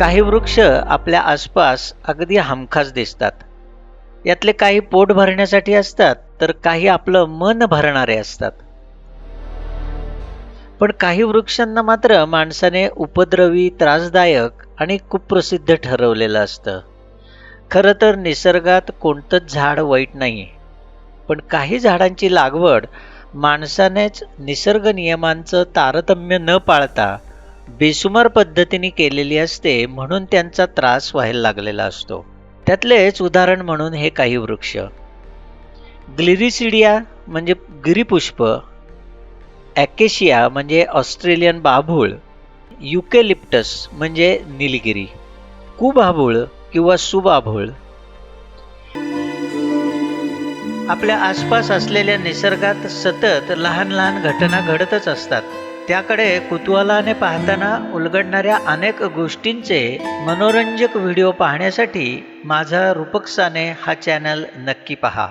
काही वृक्ष आपल्या आसपास अगदी हमखास दिसतात. यातले काही पोट भरण्यासाठी असतात, तर काही आपलं मन भरणारे असतात. पण काही वृक्षांना मात्र माणसाने उपद्रवी, त्रासदायक आणि कुप्रसिद्ध ठरवलेलं असतं. खरं तर निसर्गात कोणतंच झाड वाईट नाहीये. पण काही झाडांची लागवड माणसानेच निसर्ग नियमांचं तारतम्य न पाळता बेसुमार पद्धतीने केलेली असते, म्हणून त्यांचा त्रास व्हायला लागलेला असतो. त्यातलेच उदाहरण म्हणून हे काही वृक्ष. ग्लिरिसिडिया म्हणजे गिरीपुष्प, ॲकेशिया म्हणजे ऑस्ट्रेलियन बाभूळ, युकेलिप्टस म्हणजे निलगिरी, कुबाभूळ किंवा सुबाभूळ. आपल्या आसपास असलेल्या निसर्गात सतत लहान लहान घटना घडतच असतात. त्याकडे कुतूहलाने पाहताना उलगडणाऱ्या अनेक गोष्टींचे मनोरंजक व्हिडिओ पाहण्यासाठी माझा रूपक साने हा चॅनल नक्की पहा.